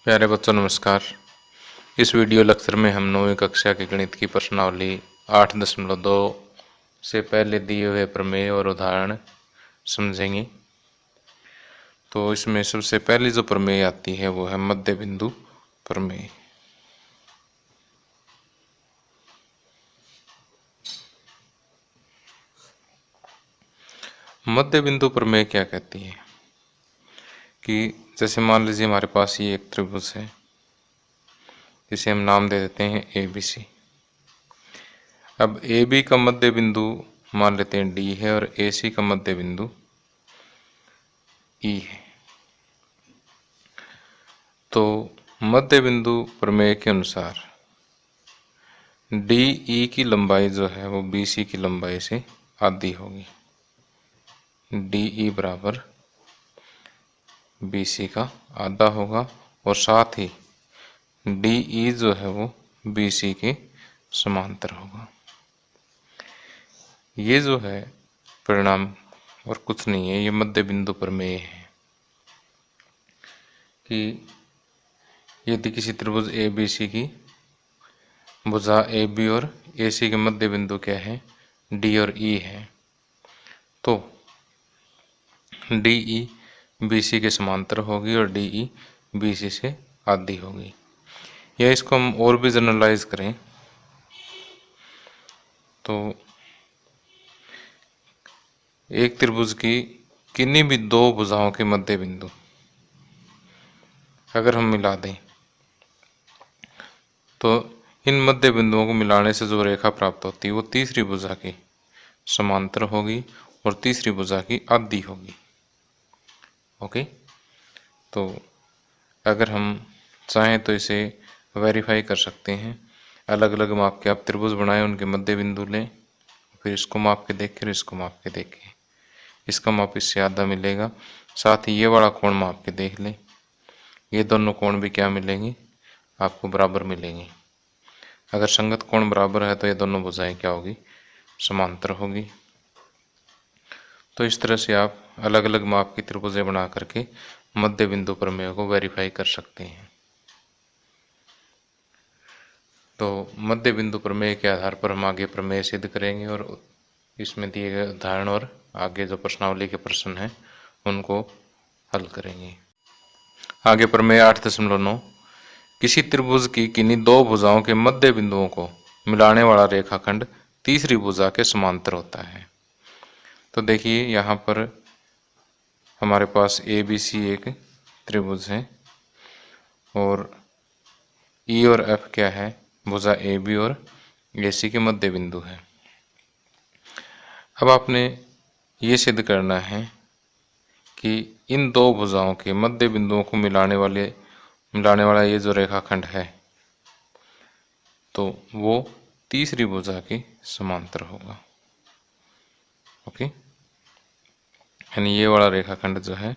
प्यारे बच्चों नमस्कार। इस वीडियो लेक्चर में हम 9वीं कक्षा की गणित की प्रश्नावली 8.2 से पहले दिए हुए प्रमेय और उदाहरण समझेंगे। तो इसमें सबसे पहली जो प्रमेय आती है वो है मध्य बिंदु प्रमेय। मध्य बिंदु प्रमेय क्या कहती है कि जैसे मान लीजिए हमारे पास ये एक त्रिभुज है, जिसे हम नाम दे देते हैं ABC। अब AB का मध्य बिंदु मान लेते हैं D है और AC का मध्य बिंदु E है। तो मध्य बिंदु प्रमेय के अनुसार DE की लंबाई जो है वो BC की लंबाई से आधी होगी। DE बराबर BC का आधा होगा और साथ ही DE जो है वो BC के समांतर होगा। ये जो है परिणाम और कुछ नहीं है, ये मध्य बिंदु प्रमेय है कि यदि किसी त्रिभुज ABC की भुजा AB और AC के मध्य बिंदु क्या है, D और E है, तो DE BC के समांतर होगी और DE BC से आधी होगी। या इसको हम और भी जनरलाइज करें तो एक त्रिभुज की किन्हीं भी दो भुजाओं के मध्य बिंदु अगर हम मिला दें तो इन मध्य बिंदुओं को मिलाने से जो रेखा प्राप्त होती है वो तीसरी भुजा की समांतर होगी और तीसरी भुजा की आधी होगी। ओके, तो अगर हम चाहें तो इसे वेरीफाई कर सकते हैं। अलग अलग माप के आप त्रिभुज बनाएं, उनके मध्य बिंदु लें, फिर इसको माप के देखें और इसको माप के देखें। इसका माप इससे आधा मिलेगा। साथ ही ये वाला कोण माप के देख लें, ये दोनों कोण भी क्या मिलेंगे, आपको बराबर मिलेंगे। अगर संगत कोण बराबर है तो ये दोनों भुजाएं क्या होगी, समांतर होगी। तो इस तरह से आप अलग अलग माप की त्रिभुजें बना करके मध्य बिंदु प्रमेय को वेरीफाई कर सकते हैं। तो मध्य बिंदु प्रमेय के आधार पर हम आगे प्रमेय सिद्ध करेंगे और इसमें दिए गए उदाहरण और आगे जो प्रश्नावली के प्रश्न हैं उनको हल करेंगे। आगे प्रमेय 8.9, किसी त्रिभुज की किन्हीं दो भुजाओं के मध्य बिंदुओं को मिलाने वाला रेखाखंड तीसरी भुजा के समांतर होता है। तो देखिए यहाँ पर हमारे पास ABC एक त्रिभुज है और E और F क्या है, भुजा AB और AC के मध्य बिंदु है। अब आपने ये सिद्ध करना है कि इन दो भुजाओं के मध्य बिंदुओं को मिलाने वाला ये जो रेखाखंड है तो वो तीसरी भुजा के समांतर होगा। ओके, यानी ये वाला रेखाखंड जो है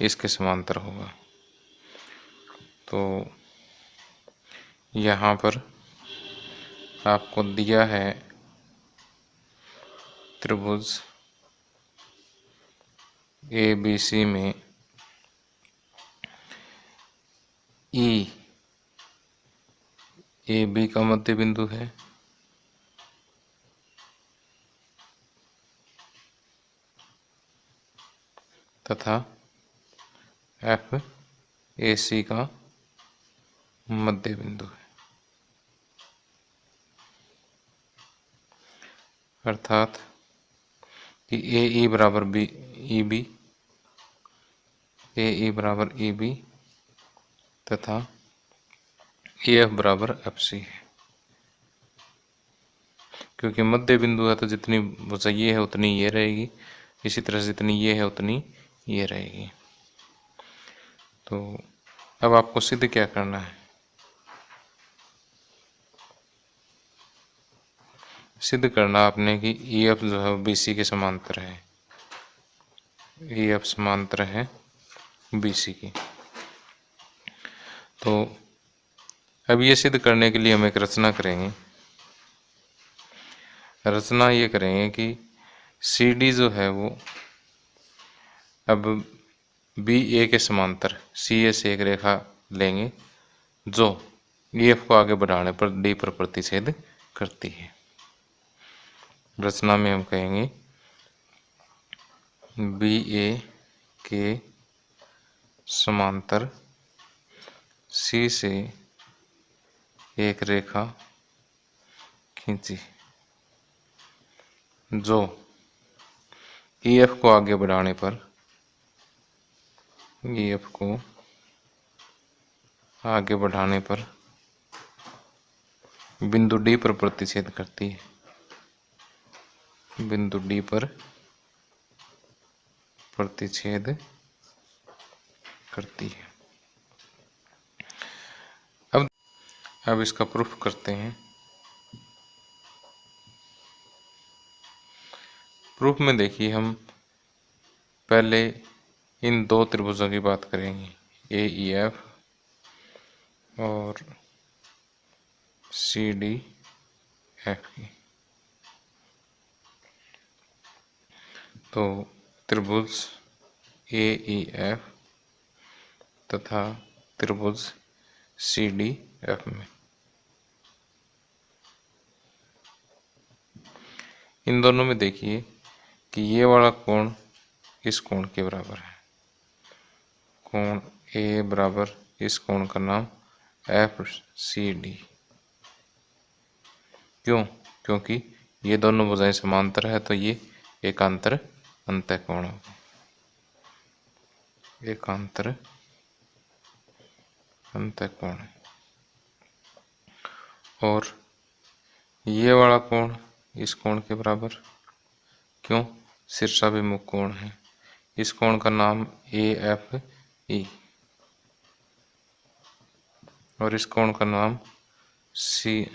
इसके समांतर होगा। तो यहाँ पर आपको दिया है त्रिभुज ABC में AB का मध्य बिंदु है तथा FAC का मध्य बिंदु है, अर्थात कि AE बराबर EB तथा AF बराबर FC है। क्योंकि मध्य बिंदु है तो जितनी भुजा ये है उतनी ये रहेगी, इसी तरह से जितनी ये है उतनी ये रहेगी। तो अब आपको सिद्ध क्या करना है, सिद्ध करना आपने कि EF जो है BC के समांतर है, EF समांतर है BC की। तो अब ये सिद्ध करने के लिए हम एक रचना करेंगे। रचना ये करेंगे कि CD जो है वो अब BA के समांतर CA से एक रेखा लेंगे जो ई एफ को आगे बढ़ाने पर डी पर प्रतिच्छेद करती है। रचना में हम कहेंगे बी ए के समांतर सी से एक रेखा खींची जो ई एफ को आगे बढ़ाने पर बिंदु डी पर प्रतिच्छेद करती है। बिंदु डी पर प्रतिच्छेद करती है। अब इसका प्रूफ करते हैं। प्रूफ में देखिए, हम पहले इन दो त्रिभुजों की बात करेंगे, ए ई एफ और सी डी एफ की। तो त्रिभुज ए ई एफ तथा त्रिभुज सी डी एफ में इन दोनों में देखिए कि ये वाला कोण इस कोण के बराबर है। कोण ए बराबर इस कोण का नाम एफ सी डी। क्यों? क्योंकि ये दोनों भुजाएं समांतर है, तो ये एकांतर अंतःकोण होगा। एकांतर अंतःकोण। और ये वाला कोण इस कोण के बराबर। क्यों? शीर्षाभिमुख कोण है। इस कोण का नाम ए एफ ई और इस कोण का नाम सी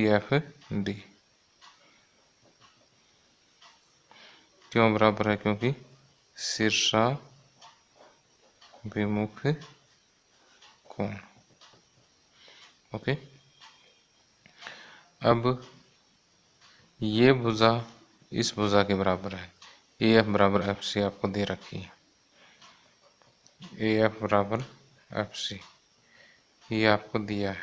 एफ डी। क्यों बराबर है? क्योंकि शीर्षाभिमुख कोण। ओके। अब ये भुजा इस भुजा के बराबर है। ए एफ बराबर एफ सी आपको दे रखी है। ए एफ बराबर एफ सी ये आपको दिया है।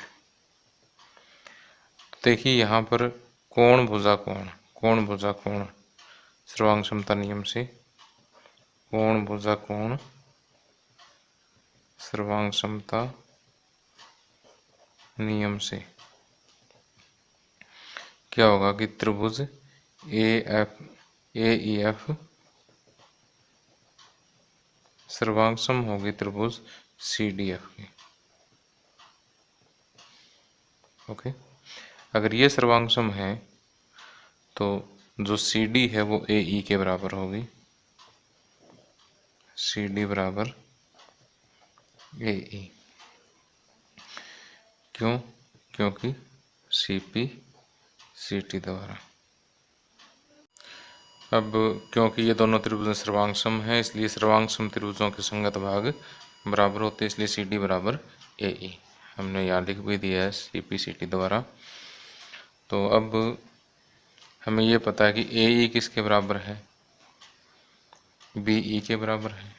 देखिए यहाँ पर कोण भुजा कोण सर्वांग समता नियम से कोण भुजा कोण सर्वांग समता नियम से क्या होगा कि त्रिभुज ए ई एफ सर्वांग सम होगी त्रिभुज सी डी एफ की। ओके। अगर ये सर्वांग सम है तो जो सी डी है वो ए ई के बराबर होगी। सी डी बराबर ए ई। क्यों? क्योंकि सी पी सी टी द्वारा। अब क्योंकि ये दोनों त्रिभुज सर्वांग सम है, इसलिए सर्वांग सम त्रिभुजों के संगत भाग बराबर होते हैं, इसलिए सी डी बराबर ए ई हमने यहाँ लिख भी दिया है सी पी सी टी द्वारा। तो अब हमें ये पता है कि ए ई किसके बराबर है? बी ई के बराबर है,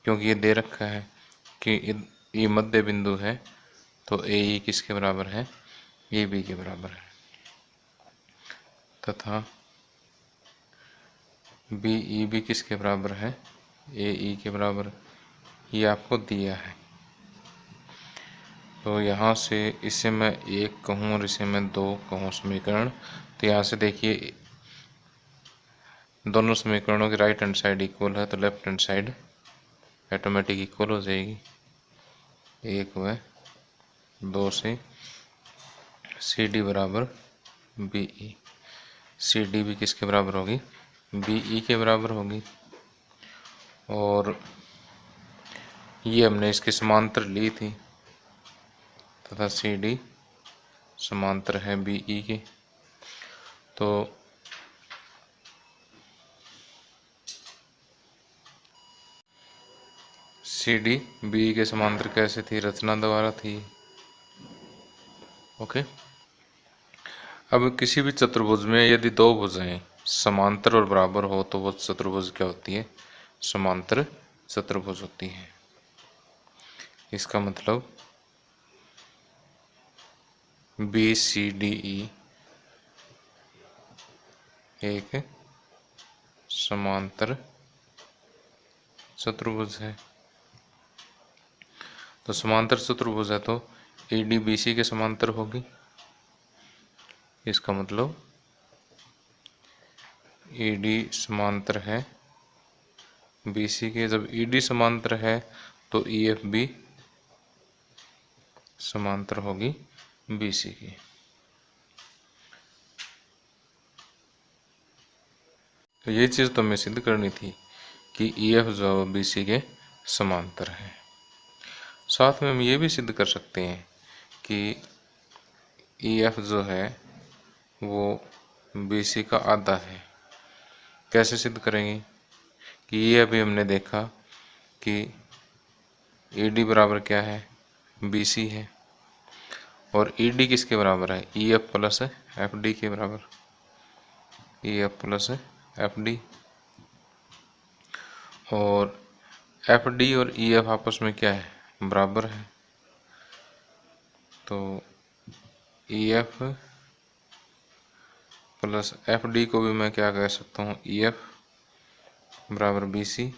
क्योंकि ये दे रखा है कि ये मध्य बिंदु है, तो ए ई किसके बराबर है? ए बी के बराबर है। तथा बी ई भी किसके बराबर है? ए ई के बराबर। ये आपको दिया है। तो यहाँ से इसे मैं एक कहूँ और इसे मैं दो कहूँ समीकरण। तो यहाँ से देखिए दोनों समीकरणों की राइट हैंड साइड इक्वल है, तो left hand side automatic equal हो जाएगी। एक व दो से सी डी बराबर बी ई। सी डी भी किसके बराबर होगी? बी ई के बराबर होगी। और ये हमने इसके समांतर ली थी तथा सी डी समांतर है बी ई के। तो सी डी बी ई के समांतर कैसे थी? रचना द्वारा थी। ओके। अब किसी भी चतुर्भुज में यदि दो भुजाएं समांतर और बराबर हो तो वो चतुर्भुज क्या होती है? समांतर चतुर्भुज होती है। इसका मतलब BCDE एक समांतर चतुर्भुज है। तो समांतर चतुर्भुज है तो AD BC के समांतर होगी। इसका मतलब AD समांतर है BC के। जब ED समांतर है तो EF भी समांतर होगी BC की। तो ये चीज़ तो हमें सिद्ध करनी थी कि EF जो है BC के समांतर है। साथ में हम ये भी सिद्ध कर सकते हैं कि EF जो है वो BC का आधा है। कैसे सिद्ध करेंगे कि ये अभी हमने देखा कि AD बराबर क्या है, BC है, और ED किसके बराबर है, EF प्लस FD के बराबर, EF प्लस FD। और FD और EF आपस में क्या है, बराबर है। तो EF प्लस FD को भी मैं क्या कह सकता हूँ, EF बराबर BC।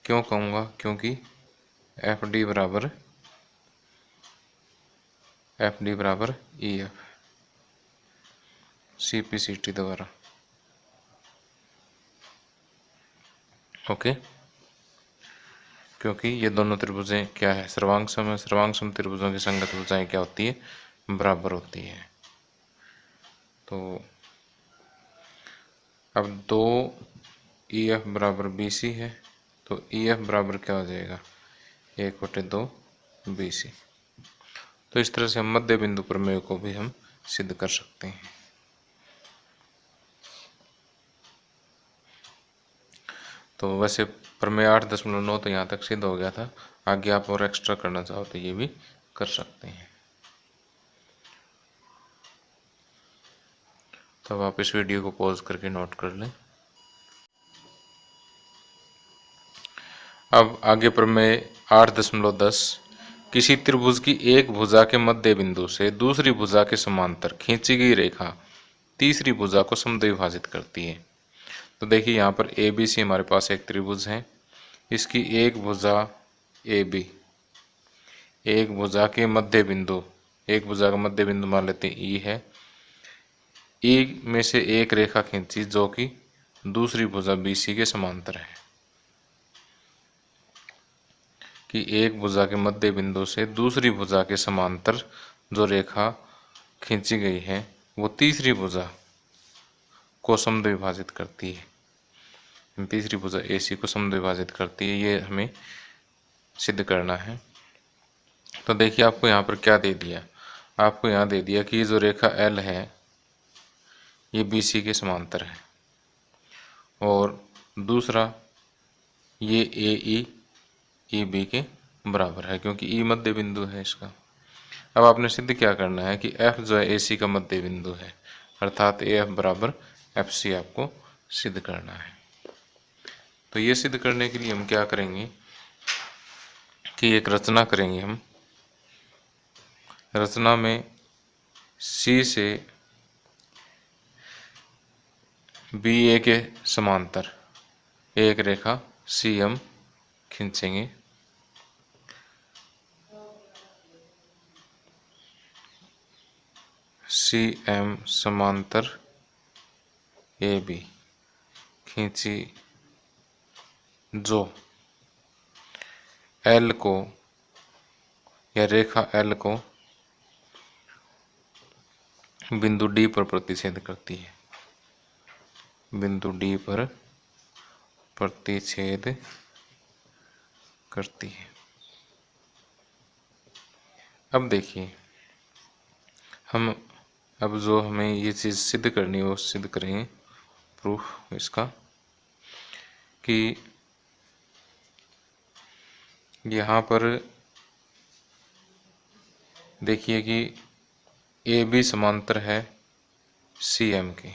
क्यों कहूँगा, क्योंकि FD बराबर EF CPCT द्वारा। ओके, क्योंकि ये दोनों त्रिभुजें क्या है, सर्वांगसम है। सर्वांगसम त्रिभुजों की संगत भुजाएं क्या होती है, बराबर होती है। तो अब 2 EF बराबर BC है तो EF बराबर क्या हो जाएगा, 1/2 BC। तो इस तरह से हम मध्य बिंदु प्रमेय को भी हम सिद्ध कर सकते हैं। तो वैसे प्रमेय 8.9 तो यहाँ तक सिद्ध हो गया था। आगे आप और एक्स्ट्रा करना चाहो तो ये भी कर सकते हैं। तब आप इस वीडियो को पॉज करके नोट कर लें। अब आगे प्रमेय 8.10, किसी त्रिभुज की एक भुजा के मध्य बिंदु से दूसरी भुजा के समांतर खींची गई रेखा तीसरी भुजा को समद्विभाजित करती है। तो देखिए यहाँ पर ABC हमारे पास एक त्रिभुज है, इसकी एक भुजा AB, एक भुजा के मध्य बिंदु, एक भुजा का मध्य बिंदु मान लेते हैं E है। E में से एक रेखा खींची जो कि दूसरी भुजा BC के समांतर है। कि एक भुजा के मध्य बिंदु से दूसरी भुजा के समांतर जो रेखा खींची गई है वो तीसरी भुजा को समद्विभाजित करती है। तीसरी भुजा AC को समद्विभाजित करती है, ये हमें सिद्ध करना है। तो देखिए आपको यहाँ पर क्या दे दिया, आपको यहाँ दे दिया कि जो रेखा L है ये BC के समांतर है, और दूसरा ये AE EB के बराबर है, क्योंकि E मध्य बिंदु है इसका। अब आपने सिद्ध क्या करना है कि F जो है AC का मध्य बिंदु है, अर्थात AF बराबर FC आपको सिद्ध करना है। तो ये सिद्ध करने के लिए हम क्या करेंगे कि एक रचना करेंगे। हम रचना में C से BA के समांतर एक रेखा CM खींचेंगे। CM समांतर AB खींची जो L को या रेखा L को बिंदु D पर प्रतिच्छेद करती है, बिंदु D पर प्रतिच्छेद करती है। अब देखिए हम अब जो हमें ये चीज़ सिद्ध करनी है वो सिद्ध करेंगे। प्रूफ इसका कि यहाँ पर देखिए कि AB समांतर है CM के,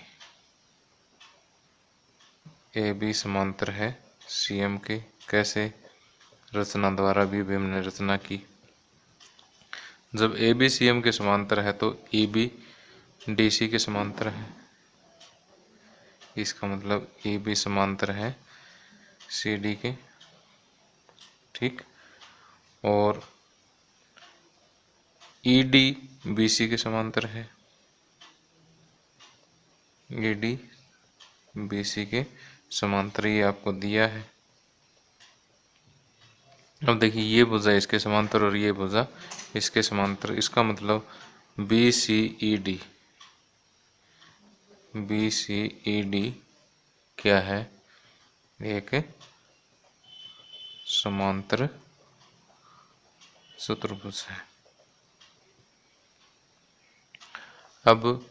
AB समांतर है CM के। कैसे, रचना द्वारा भी हमने रचना की। जब ए बी सी एम के समांतर है तो ई बी डी सी के समांतर है। इसका मतलब ए बी समांतर है सी डी के, ठीक। और ई डी बी सी के समांतर है, ई डी बी सी के समांतर, ये आपको दिया है। अब देखिए ये भुजा इसके समांतर और ये भुजा इसके समांतर, इसका मतलब B C E D, B C E D क्या है, एक समांतर चतुर्भुज है। अब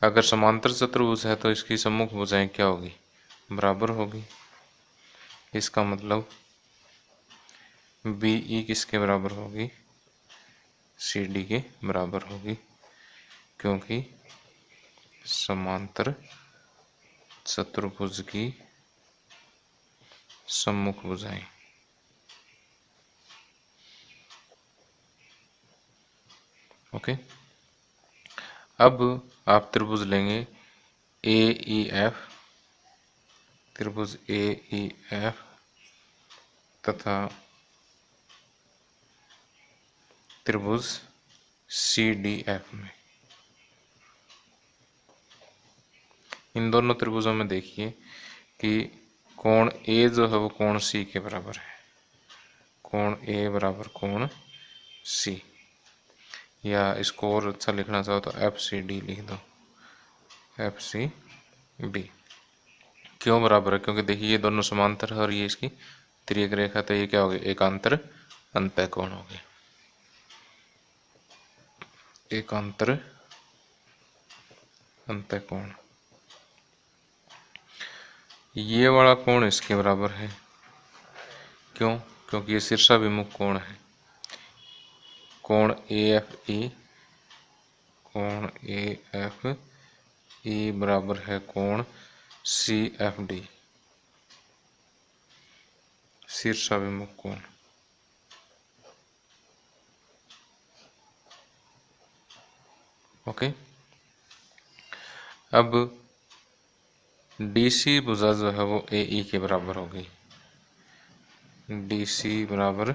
अगर समांतर चतुर्भुज है तो इसकी सम्मुख भुजाएं क्या होगी, बराबर होगी। इसका मतलब बी ई किसके बराबर होगी, सी डी के बराबर होगी, क्योंकि समांतर चतुर्भुज की सम्मुख भुजाएं। ओके। अब आप त्रिभुज लेंगे ए ई एफ, त्रिभुज ए ई एफ तथा त्रिभुज सी डी एफ में। इन दोनों त्रिभुजों में देखिए कि कोण ए जो है वो कोण सी के बराबर है, कोण ए बराबर कोण सी, या इसको और अच्छा लिखना चाहो तो एफ सी डी लिख दो, एफ सी डी। क्यों बराबर है, क्योंकि देखिए ये दोनों समांतर है और ये इसकी तिर्यक रेखा, तो ये क्या हो गया, एकांतर अंतःकोण हो गया, एकांतर अंतःकोण। ये वाला कोण इसके बराबर है, क्यों, क्योंकि ये शीर्षाभिमुख कोण है। कोण ए एफ ई, कोण ए एफ ई बराबर है कोण सी एफ डी, शीर्षाभिमुख कोण। ओके। अब डी सी भुजा जो है वो ए ई के बराबर होगी, डी सी बराबर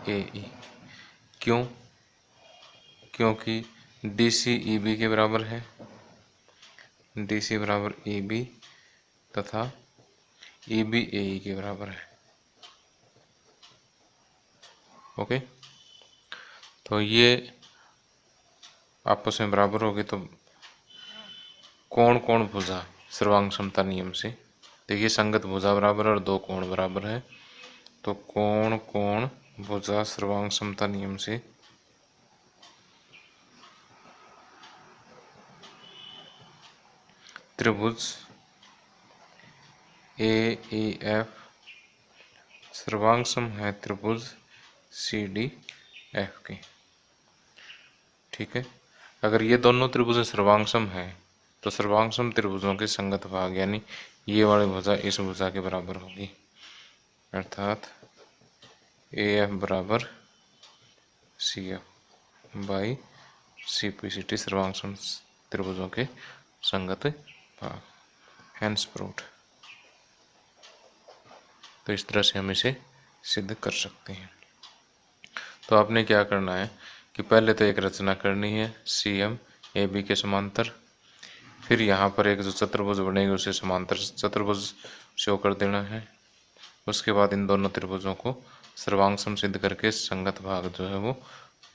ए ई, क्यों, क्योंकि डी सी ई बी के बराबर है, डी सी बराबर ए बी तथा ए बी ए ई के बराबर है। ओके। तो ये आपस में बराबर होगी, तो कोण कोण भुजा सर्वांग समता नियम से देखिए संगत भुजा बराबर और दो कोण बराबर है, तो कोण कोण भुजा सर्वांग समता नियम से त्रिभुज ए ई एफ सर्वांग सम है त्रिभुज सी डी एफ के, ठीक है। अगर ये दोनों त्रिभुज सर्वांग सम है तो सर्वांग सम त्रिभुजों के संगत भाग यानी ये वाली भुजा इस भुजा के बराबर होगी, अर्थात ए एफ बराबर C F by C P C T, सर्वांग सम त्रिभुजों के संगत भाग, हैंस प्रूव्ड। तो इस तरह से हम इसे सिद्ध कर सकते हैं। तो आपने क्या करना है कि पहले तो एक रचना करनी है सी एम ए बी के समांतर, फिर यहाँ पर एक जो चतुर्भुज बनेगी उसे समांतर चतुर्भुज शो कर देना है। उसके बाद इन दोनों त्रिभुजों को सर्वांग सम सिद्ध करके संगत भाग जो है वो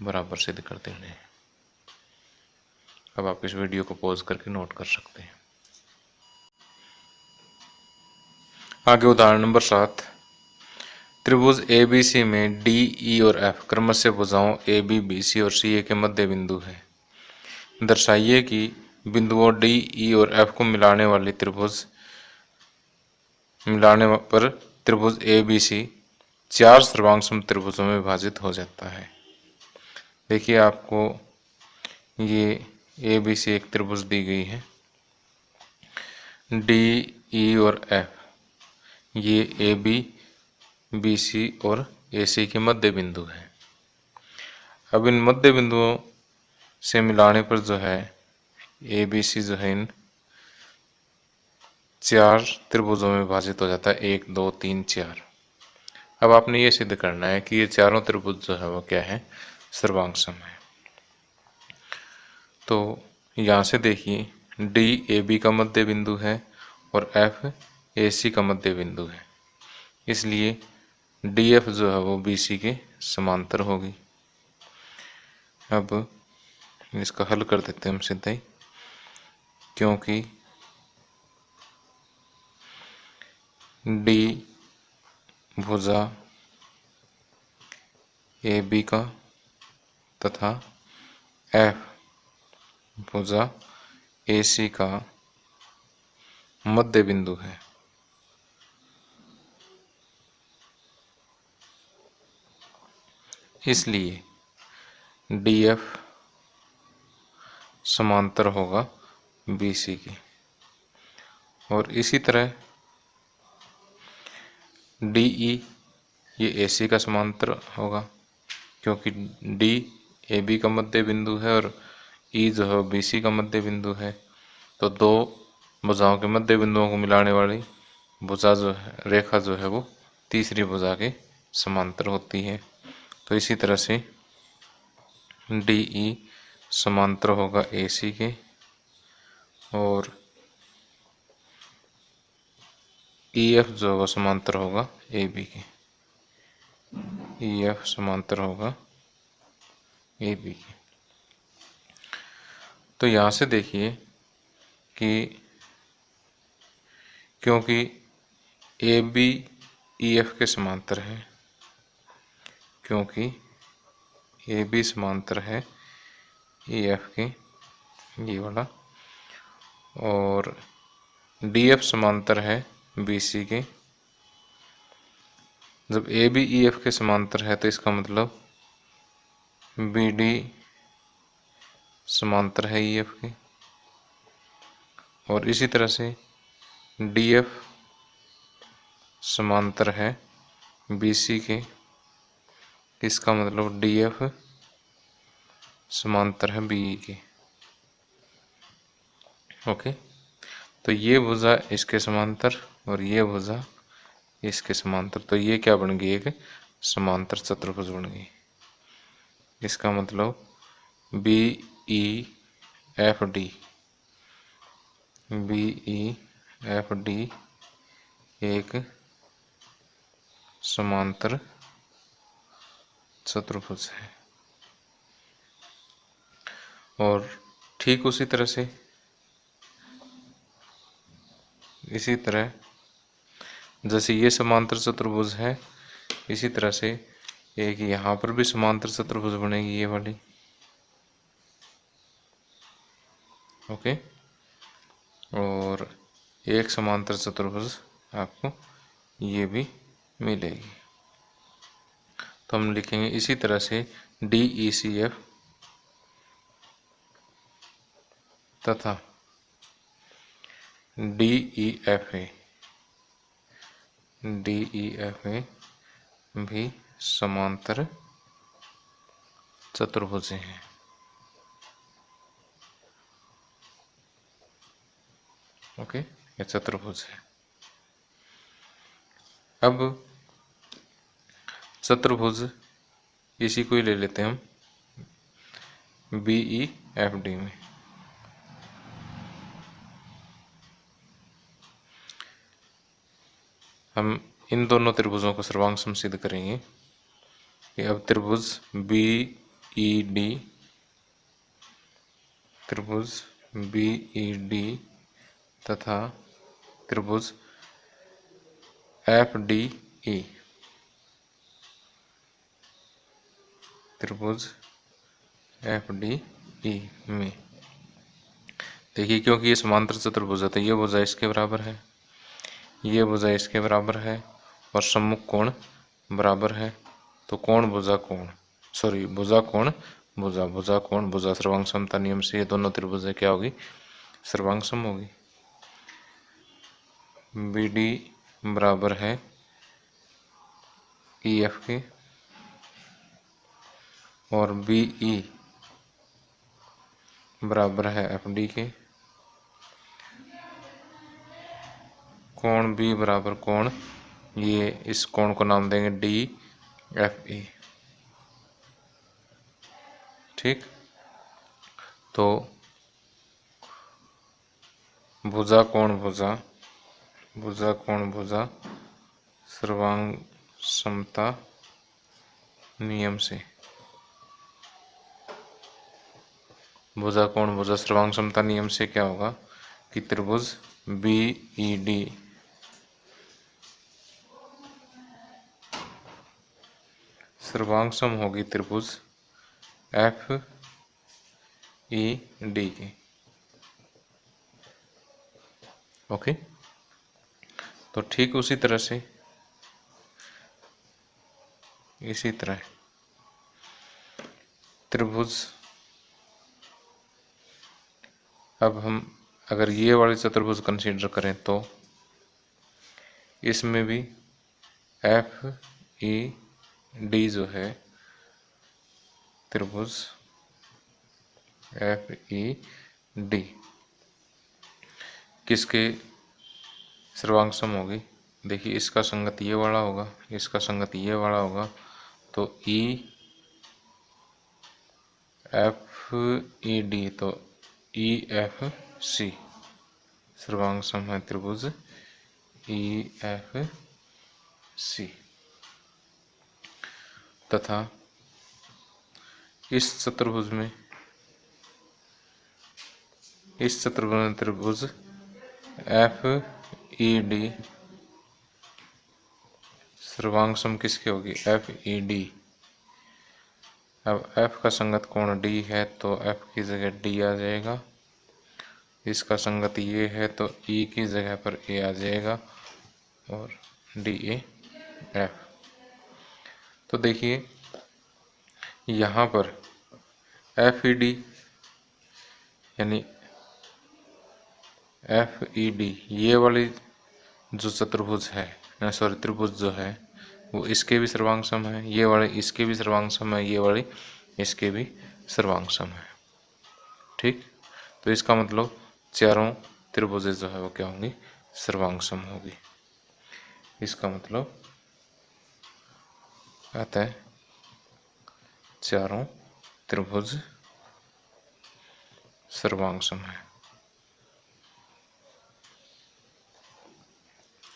बराबर सिद्ध कर देने हैं। अब आप इस वीडियो को पॉज करके नोट कर सकते हैं। आगे उदाहरण नंबर 7, त्रिभुज ए बी सी में डी ई और एफ क्रमशः भुजाओं ए बी बी सी और सी ए के मध्य बिंदु है। दर्शाइए कि बिंदुओं डी ई और एफ को मिलाने पर त्रिभुज ए बी सी 4 सर्वांग सम त्रिभुजों में विभाजित हो जाता है। देखिए आपको ये ए बी सी एक त्रिभुज दी गई है, डी ई और एफ ये ए बी बी सी और ए सी के मध्य बिंदु है। अब इन मध्य बिंदुओं से मिलाने पर जो है ए बी सी जो है इन 4 त्रिभुजों में विभाजित हो जाता है, 1 2 3 4। अब आपने ये सिद्ध करना है कि ये चारों त्रिभुज जो है वो क्या है, सर्वांग सम है। तो यहाँ से देखिए डी ए बी का मध्य बिंदु है और एफ ए सी का मध्य बिंदु है, इसलिए डी एफ जो है वो बी सी के समांतर होगी। अब इसका हल कर देते हैं हम सीधा ही, क्योंकि डी भुजा ए बी का तथा एफ भुजा ए सी का मध्य बिंदु है, इसलिए डी एफ समांतर होगा बी सी के। और इसी तरह डी ई ये ए सी का समांतर होगा, क्योंकि डी ए बी का मध्य बिंदु है और ई जो है बी सी का मध्य बिंदु है। तो दो भुजाओं के मध्य बिंदुओं को मिलाने वाली भुजा जो है, रेखा जो है वो तीसरी भुजा के समांतर होती है। तो इसी तरह से डी ई समांतर होगा ए सी के और ई एफ जो होगा समांतर होगा ए बी के। ई एफ समांतर होगा ए बी के। तो यहाँ से देखिए कि क्योंकि ए बी ई एफ के समांतर है, क्योंकि ए बी समांतर है ई एफ के, ये वाला, और डी एफ समांतर है बी सी के। जब ए बी ई एफ के समांतर है तो इसका मतलब बी डी समांतर है ई एफ के, और इसी तरह से डी एफ समांतर है बी सी के, इसका मतलब डी एफ समांतर है बी ई के। ओके, तो ये भुजा इसके समांतर और ये भुजा इसके समांतर, तो ये क्या बन गई, एक समांतर चतुर्भुज बन गई। इसका मतलब B E F D, B E F D एक समांतर चतुर्भुज है। और ठीक उसी तरह से इसी तरह जैसे ये समांतर चतुर्भुज है, इसी तरह से एक यहाँ पर भी समांतर चतुर्भुज बनेगी, ये वाली। ओके, और एक समांतर चतुर्भुज आपको ये भी मिलेगी। तो हम लिखेंगे इसी तरह से डी ई सी एफ तथा D E F A, D E F A भी समांतर चतुर्भुज हैं। ओके, ये चतुर्भुज है। अब चतुर्भुज इसी को ही ले लेते हैं हम बी ई एफ डी में। हम इन दोनों त्रिभुजों को सर्वांग सम सिद्ध करेंगे कि अब त्रिभुज बी ई डी, त्रिभुज बी ई डी तथा त्रिभुज एफ डी ई, त्रिभुज एफ डी ई में देखिए, क्योंकि ये समांतर चतुर्भुज है तो ये भुजा इसके बराबर है, ये भुजा इसके बराबर है और सम्मुख कोण बराबर है। तो कोण भुजा कोण, सॉरी भुजा कोण भुजा, भुजा कोण भुजा सर्वांग समता नियम से ये दोनों त्रिभुजें क्या होगी, सर्वांग सम होगी। बी डी बराबर है ई एफ के और बी ई बराबर है एफ डी के, कोण बी बराबर कोण, ये इस कोण को नाम देंगे डी एफ ई। ठीक, तो भुजा कोण भुजा, भुजा कोण भुजा सर्वांग समता नियम से, भुजा कोण भुजा सर्वांग समता नियम से क्या होगा कि त्रिभुज बी ई डी सर्वांग सम होगी त्रिभुज एफ ई डी की। ओके, तो ठीक उसी तरह से इसी तरह त्रिभुज, अब हम अगर ये वाले चतुर्भुज कंसीडर करें तो इसमें भी एफ ई डी जो है त्रिभुज एफ ई डी किसके सर्वांग सम होगी। देखिए इसका संगत ये वाला होगा, इसका संगत ये वाला होगा, तो ई एफ ई डी तो ई एफ सी सर्वांग सम है त्रिभुज ई एफ सी। तथा इस चतुर्भुज में त्रिभुज एफ ई डी सर्वांग सम किसकी होगी एफ ई डी। अब f का संगत कोण d है तो f की जगह d आ जाएगा, इसका संगत ये है तो e की जगह पर a आ जाएगा और d a f। तो देखिए यहाँ पर एफ ई डी यानी एफ ई डी ये वाली जो चतुर्भुज है सॉरी त्रिभुज जो है वो इसके भी सर्वांग सम है, ये वाले इसके भी सर्वांग सम है, ये वाले इसके भी सर्वांग सम है। ठीक, तो इसका मतलब चारों त्रिभुजें जो है वो क्या होंगी सर्वांग सम होगी। इसका मतलब आता है चारों त्रिभुज सर्वांग सम है।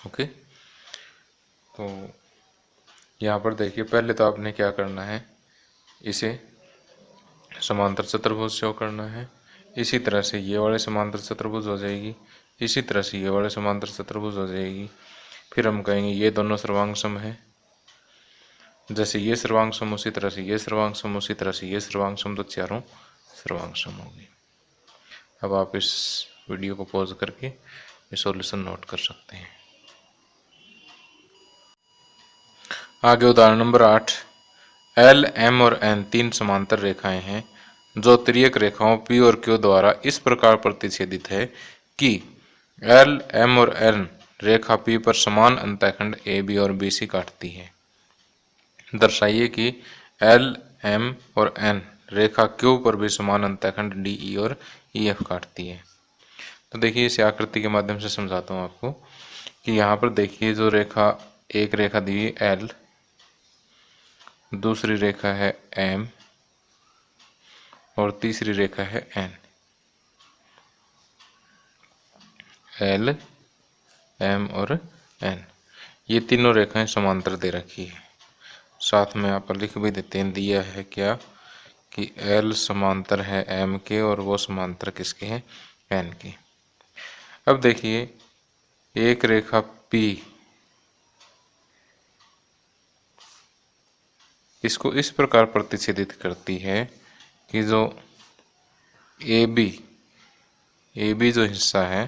ओके, तो यहाँ पर देखिए पहले तो आपने क्या करना है, इसे समांतर चतुर्भुज शो करना है, इसी तरह से ये वाले समांतर चतुर्भुज हो जाएगी, इसी तरह से ये वाले समांतर चतुर्भुज हो जाएगी। फिर हम कहेंगे ये दोनों सर्वांग सम है, जैसे ये सर्वांग सम उसी तरह से ये सर्वांग सम उसी तरह से ये सर्वांग सम, तो चारों सर्वांग सम होगी। अब आप इस वीडियो को पॉज करके ये सॉल्यूशन नोट कर सकते हैं। आगे उदाहरण नंबर 8, एल एम और एन तीन समांतर रेखाएं हैं जो तिर्यक रेखाओं पी और क्यू द्वारा इस प्रकार प्रतिच्छेदित है कि एल एम और एन रेखा पी पर समान अंतःखंड ए बी और बी सी काटती है। दर्शाइए कि एल एम और एन रेखा क्यू पर भी समान अंतःखंड डी ई और ई एफ काटती है। तो देखिए इस आकृति के माध्यम से समझाता हूँ आपको कि यहाँ पर देखिए जो रेखा, एक रेखा दी हुई एल, दूसरी रेखा है एम और तीसरी रेखा है एन। एल एम और एन ये तीनों रेखाएं समांतर दे रखी है। साथ में आप लिख भी देते हैं, दिया है क्या कि एल समांतर है एम के और वो समांतर किसके हैं एन के। अब देखिए एक रेखा पी, इसको इस प्रकार प्रतिच्छेदित करती है कि जो ए बी जो हिस्सा है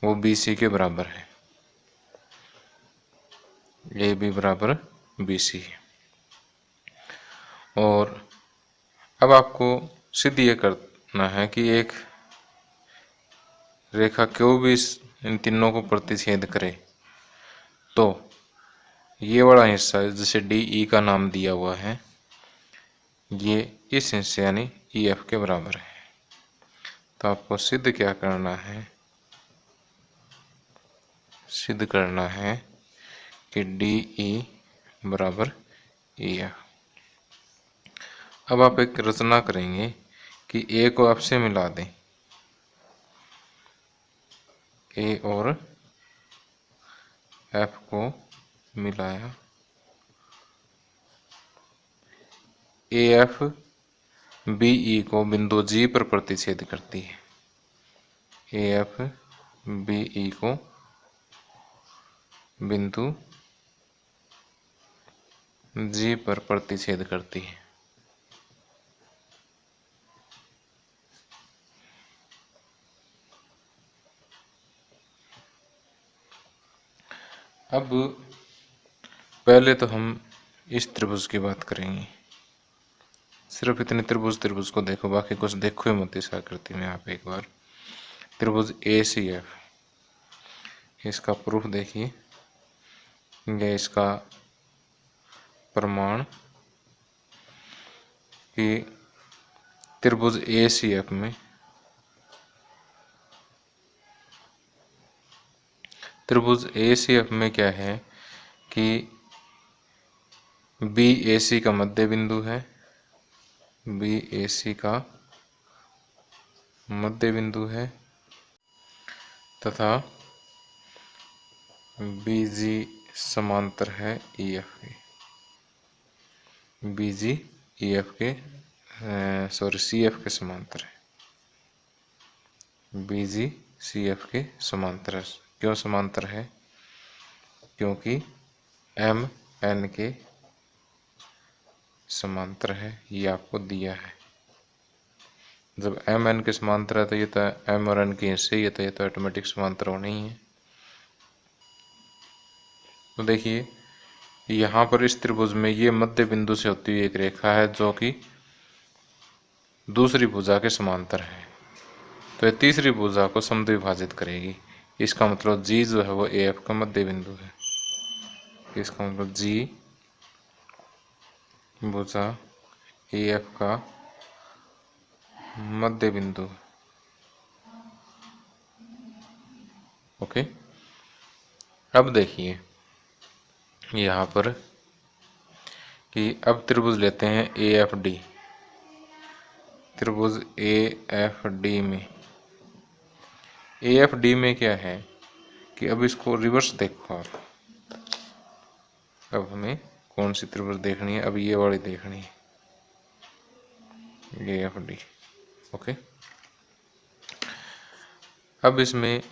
वो बी सी के बराबर है, ए बी बराबर बी सी है। और अब आपको सिद्ध ये करना है कि एक रेखा क्यों भी इन तीनों को प्रतिच्छेद करे तो ये वाला हिस्सा जिसे डी ई का नाम दिया हुआ है, ये इस हिस्से यानी ई एफ के बराबर है। तो आपको सिद्ध क्या करना है, सिद्ध करना है कि डी ई बराबर ई एफ। अब आप एक रचना करेंगे कि ए को एफ से मिला दें, ए और एफ को मिलाया, ए एफ बी ई को बिंदु जी पर प्रतिच्छेद करती है, ए एफ बी ई को बिंदु जी पर प्रतिच्छेद करती है। अब पहले तो हम इस त्रिभुज की बात करेंगे, सिर्फ इतने त्रिभुज को देखो, बाकी कुछ देखो ही मत इस आकृति में। आप एक बार त्रिभुज ए सी एफ, इसका प्रूफ देखिए, ये इसका प्रमाण कि त्रिभुज ए सी एफ में क्या है कि बी ए सी का मध्य बिंदु है, बी ए सी का मध्य बिंदु है तथा बी जी समांतर है ई एफ के, बी जी ई एफ के सी एफ के समांतर है, बी जी सी एफ के समांतर है। क्यों समांतर है? क्योंकि एम एन के समांतर है, ये आपको दिया है। जब एम एन के समांतर है तो ये तो एम और एन के हिस्से ही है, तो ये तो ऑटोमेटिक समांतर होना ही है। तो देखिए यहाँ पर इस त्रिभुज में ये मध्य बिंदु से होती हुई एक रेखा है जो कि दूसरी भुजा के समांतर है, तो ये तीसरी भुजा को समद्विभाजित करेगी। इसका मतलब जी जो है वो ए एफ का मध्य बिंदु है, इसका मतलब जी भुजा ए एफ का मध्य बिंदु। ओके, अब देखिए यहाँ पर कि अब त्रिभुज लेते हैं ए एफ डी, त्रिभुज ए एफ डी में क्या है कि अब इसको रिवर्स देखो आप। अब हमें कौन सी त्रिभुज देखनी है? अब ये वाली देखनी है, ए एफ डी। ओके, अब इसमें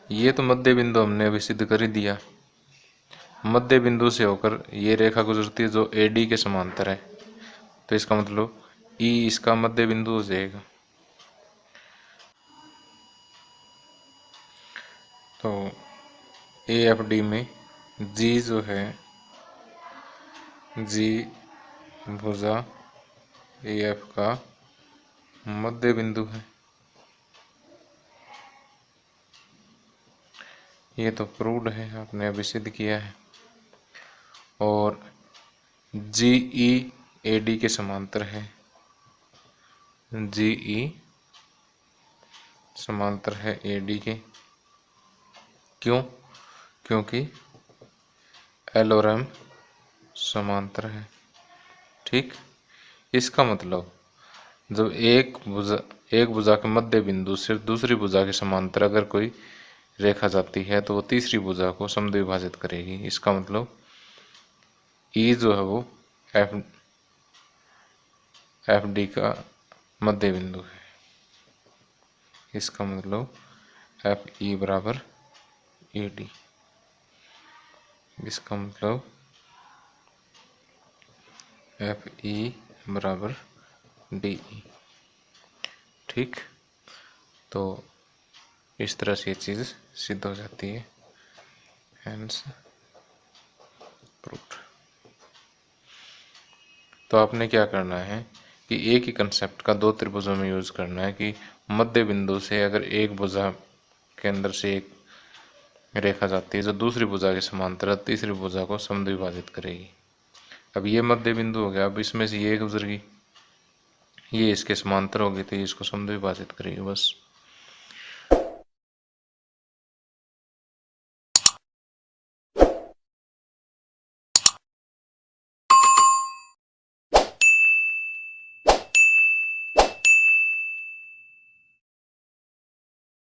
ये तो मध्य बिंदु हमने अभी सिद्ध कर ही दिया, मध्य बिंदु से होकर ये रेखा गुजरती है जो ए डी के समांतर है, तो इसका मतलब ई इसका मध्य बिंदु हो जाएगा। तो ए एफ डी में जी जो है, जी भुजा ए एफ का मध्य बिंदु है। ये तो प्रूव्ड है, आपने अभी सिद्ध किया है। और जी ई ए डी के समांतर है, जी ई समांतर है ए डी के। क्यों? क्योंकि एल और एम समांतर है। ठीक, इसका मतलब जब एक भुजा के मध्य बिंदु से दूसरी भुजा के समांतर अगर कोई रेखा जाती है तो वो तीसरी भुजा को समद्विभाजित करेगी। इसका मतलब ई जो है वो एफ डी का मध्य बिंदु है। इसका मतलब एफ ई बराबर ए डी, इसका मतलब एफ ई बराबर डी ई। ठीक, तो इस तरह से ये चीज़ सिद्ध हो जाती है, हेंस प्रूव्ड। तो आपने क्या करना है कि एक ही कंसेप्ट का दो त्रिभुजों में यूज करना है कि मध्य बिंदु से अगर एक भुजा के अंदर से एक रेखा जाती है जो दूसरी भुजा के समांतर तीसरी भुजा को समद्विभाजित करेगी। अब ये मध्य बिंदु हो गया, अब इसमें से ये गुजर गई ये इसके समांतर होगी तो ये इसको समद्विभाजित करेगी बस।